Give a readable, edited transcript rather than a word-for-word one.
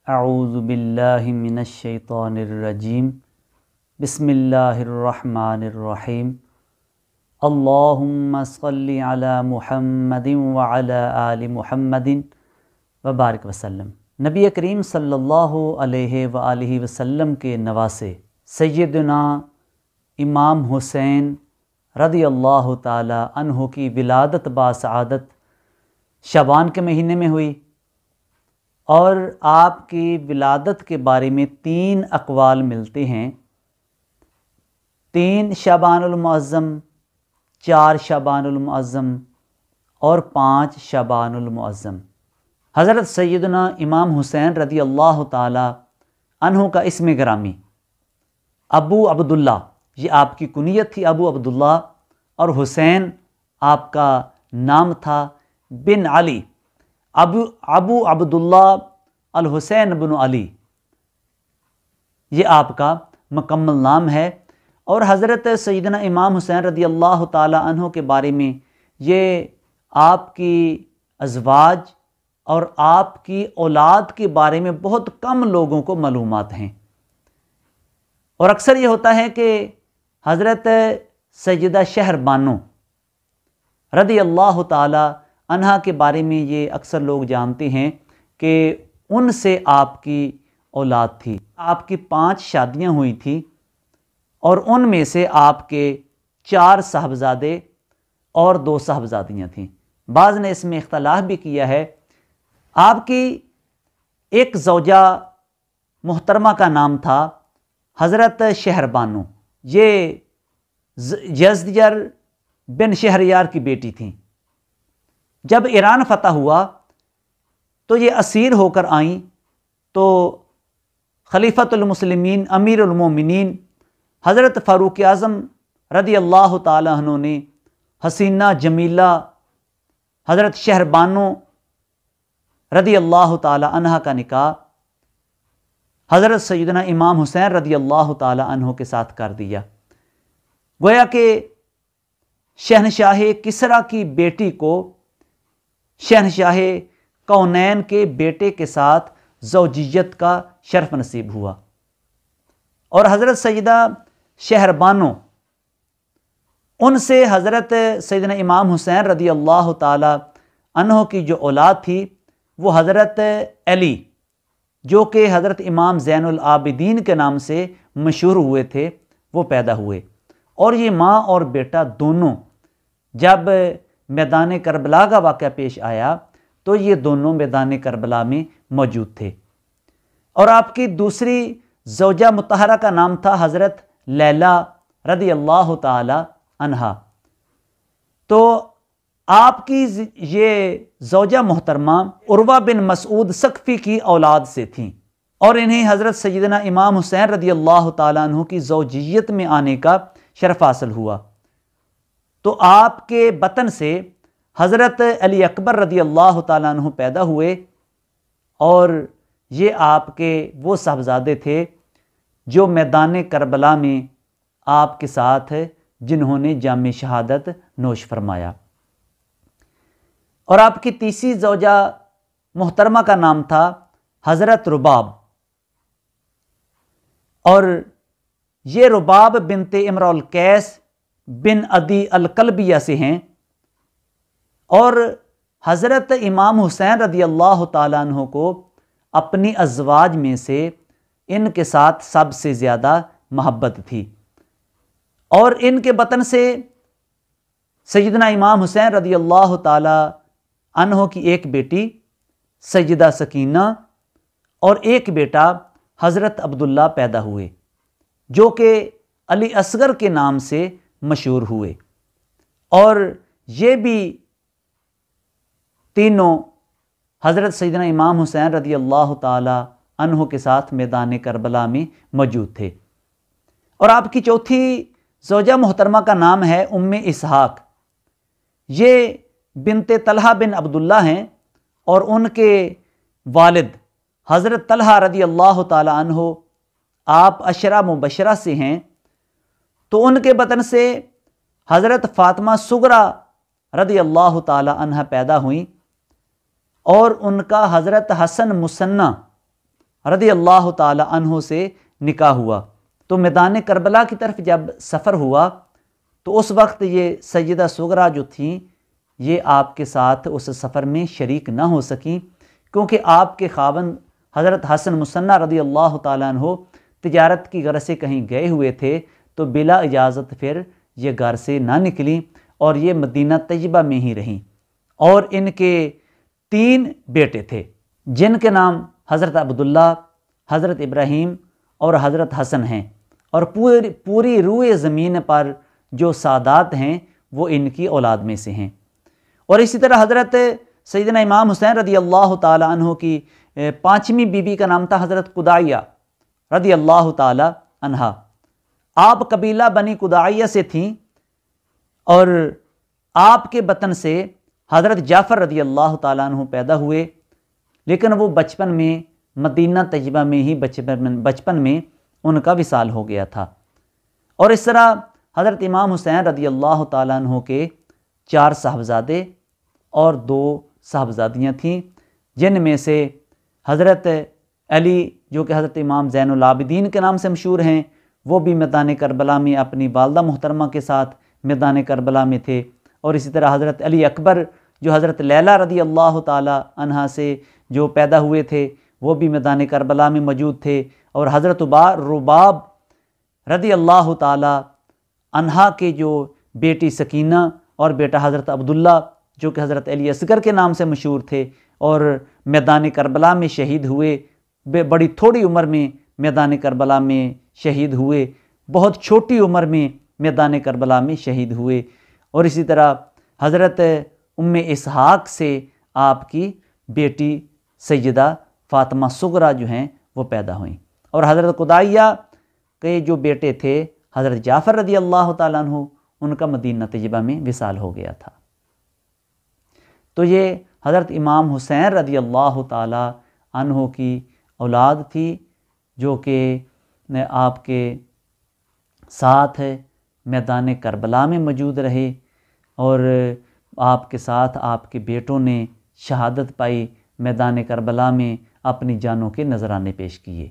اعوذ باللہ من الشیطان الرجیم بسم اللہ الرحمن الرحیم اللہم صلی علی محمد وعلی آل محمد وبارک وسلم۔ نبی کریم صلی اللہ علیہ وآلہ وسلم کے نواسے سیدنا امام حسین رضی اللہ تعالی عنہ کی ولادت باسعادت شعبان کے مہینے میں ہوئی، اور آپ کی ولادت کے بارے میں 3 اقوال ملتے ہیں: 3 شعبان المعظم، 4 شعبان المعظم اور 5 شعبان المعظم۔ حضرت سیدنا امام حسین رضی اللہ تعالی عنہ کا اسم گرامی ابو عبداللہ، یہ آپ کی کنیت تھی ابو عبداللہ، اور حسین آپ کا نام تھا بن علی، ابو عبداللہ الحسین بن علی، یہ آپ کا مکمل نام ہے۔ اور حضرت سیدنا امام حسین رضی اللہ تعالی عنہ کے بارے میں یہ آپ کی ازواج اور آپ کی اولاد کے بارے میں بہت کم لوگوں کو معلومات ہیں، اور اکثر یہ ہوتا ہے کہ حضرت سیدہ شہر بانو رضی اللہ تعالی عنہا کے بارے میں یہ اکثر لوگ جانتے ہیں کہ ان سے آپ کی اولاد تھی۔ آپ کی 5 شادیاں ہوئی تھیں، اور ان میں سے آپ کے 4 صاحبزادے اور 2 صاحبزادیاں تھیں۔ بعض نے اس میں اختلاف بھی کیا ہے۔ آپ کی ایک زوجہ محترمہ کا نام تھا حضرت شہر بانو، یہ یزدجر بن شہریار کی بیٹی تھیں۔ جب ایران فتح ہوا تو یہ اسیر ہو کر آئیں، تو خلیفۃ المسلمین امیر المومنین حضرت فاروق اعظم رضی اللہ تعالی عنہ نے حسینہ جمیلہ حضرت شہر بانو رضی اللہ تعالی عنہ کا نکاح حضرت سیدنا امام حسین رضی اللہ تعالی عنہ کے ساتھ کر دیا۔ گویا کہ شہنشاہ کسریٰ کی بیٹی کو شہنشاہ کونین کے بیٹے کے ساتھ زوجیت کا شرف نصیب ہوا، اور حضرت سیدہ شہر بانو ان سے حضرت سیدنا امام حسین رضی اللہ تعالی عنہ کی جو اولاد تھی وہ حضرت علی، جو کہ حضرت امام زین العابدین کے نام سے مشہور ہوئے تھے، وہ پیدا ہوئے۔ اور یہ ماں اور بیٹا دونوں جب میدان کربلا کا واقعہ پیش آیا تو یہ دونوں میدان کربلا میں موجود تھے۔ اور آپ کی دوسری زوجہ مطہرہ کا نام تھا حضرت لیلہ رضی اللہ تعالی عنہا۔ تو آپ کی یہ زوجہ محترمہ عروہ بن مسعود ثقفی کی اولاد سے تھیں، اور انہیں حضرت سیدنا امام حسین رضی اللہ تعالیٰ عنہ کی زوجیت میں آنے کا شرف حاصل ہوا۔ تو آپ کے بطن سے حضرت علی اکبر رضی اللہ تعالیٰ عنہ پیدا ہوئے، اور یہ آپ کے وہ صاحبزادے تھے جو میدان کربلا میں آپ کے ساتھ جنہوں نے جام شہادت نوش فرمایا۔ اور آپ کی تیسری زوجہ محترمہ کا نام تھا حضرت رباب، اور یہ رباب بنت امرؤ القیس بن عدی الکلبیہ سے ہیں، اور حضرت امام حسین رضی اللہ تعالیٰ عنہ کو اپنی ازواج میں سے ان کے ساتھ سب سے زیادہ محبت تھی۔ اور ان کے بطن سے سیدنا امام حسین رضی اللہ تعالیٰ عنہ کی ایک بیٹی سیدہ سکینہ اور ایک بیٹا حضرت عبداللہ پیدا ہوئے، جو کہ علی اصغر کے نام سے مشہور ہوئے۔ اور یہ بھی تینوں حضرت سیدنا امام حسین رضی اللہ تعالی عنہ کے ساتھ میدان کربلا میں موجود تھے۔ اور آپ کی چوتھی زوجہ محترمہ کا نام ہے ام اسحاق، یہ بنت طلحہ بن عبداللہ ہیں، اور ان کے والد حضرت طلحہ رضی اللہ تعالی عنہ آپ عشرہ مبشرہ سے ہیں۔ تو ان کے بطن سے حضرت فاطمہ صغریٰ رضی اللہ تعالی عنہ پیدا ہوئیں، اور ان کا حضرت حسن مثنیٰ رضی اللہ تعالی عنہ سے نکاح ہوا۔ تو میدان کربلا کی طرف جب سفر ہوا تو اس وقت یہ سیدہ صغریٰ جو تھیں یہ آپ کے ساتھ اس سفر میں شریک نہ ہو سکیں، کیونکہ آپ کے خاوند حضرت حسن مصنع رضی اللہ تعالیٰ عنہ تجارت کی غرض سے کہیں گئے ہوئے تھے، تو بلا اجازت پھر یہ گھر سے نہ نکلیں اور یہ مدینہ طیبہ میں ہی رہیں۔ اور ان کے 3 بیٹے تھے جن کے نام حضرت عبداللہ، حضرت ابراہیم اور حضرت حسن ہیں، اور پوری روئے زمین پر جو سادات ہیں وہ ان کی اولاد میں سے ہیں۔ اور اسی طرح حضرت سیدنا امام حسین رضی اللہ تعالی عنہ کی 5ویں بیوی کا نام تھا حضرت قدائیہ رضی اللہ تعالی عنہا۔ آپ قبیلہ بنی قدائیہ سے تھیں، اور آپ کے بطن سے حضرت جعفر رضی اللہ تعالیٰ عنہ پیدا ہوئے، لیکن وہ بچپن میں مدینہ طیبہ میں ہی بچپن میں ان کا وصال ہو گیا تھا۔ اور اس طرح حضرت امام حسین رضی اللہ تعالیٰ عنہ کے 4 صاحبزادے اور 2 صاحبزادیاں تھیں، جن میں سے حضرت علی جو کہ حضرت امام زین العابدین کے نام سے مشہور ہیں، وہ بھی میدان کربلا میں اپنی والدہ محترمہ کے ساتھ میدان کربلا میں تھے۔ اور اسی طرح حضرت علی اکبر جو حضرت لیلہ رضی اللہ تعالی عنہا سے جو پیدا ہوئے تھے وہ بھی میدان کربلا میں موجود تھے۔ اور حضرت رباب رضی اللہ تعالی عنہا کے جو بیٹی سکینہ اور بیٹا حضرت عبداللہ جو کہ حضرت علی اصغر کے نام سے مشہور تھے، اور میدان کربلا میں شہید ہوئے، بڑی تھوڑی عمر میں میدان کربلا میں شہید ہوئے، بہت چھوٹی عمر میں میدان کربلا میں شہید ہوئے۔ اور اسی طرح حضرت اسحاق سے آپ کی بیٹی سیدہ فاطمہ صغریٰ جو ہیں وہ پیدا ہوئیں۔ اور حضرت قدائیہ کے جو بیٹے تھے حضرت جعفر رضی اللہ تعالیٰ عنہ، ان کا مدینہ طیبہ میں وصال ہو گیا تھا۔ تو یہ حضرت امام حسین رضی اللہ تعالیٰ عنہ کی اولاد تھی، جو کہ آپ کے ساتھ میدان کربلا میں موجود رہے، اور آپ کے ساتھ آپ کے بیٹوں نے شہادت پائی، میدان کربلا میں اپنی جانوں کے نذرانے پیش کیے۔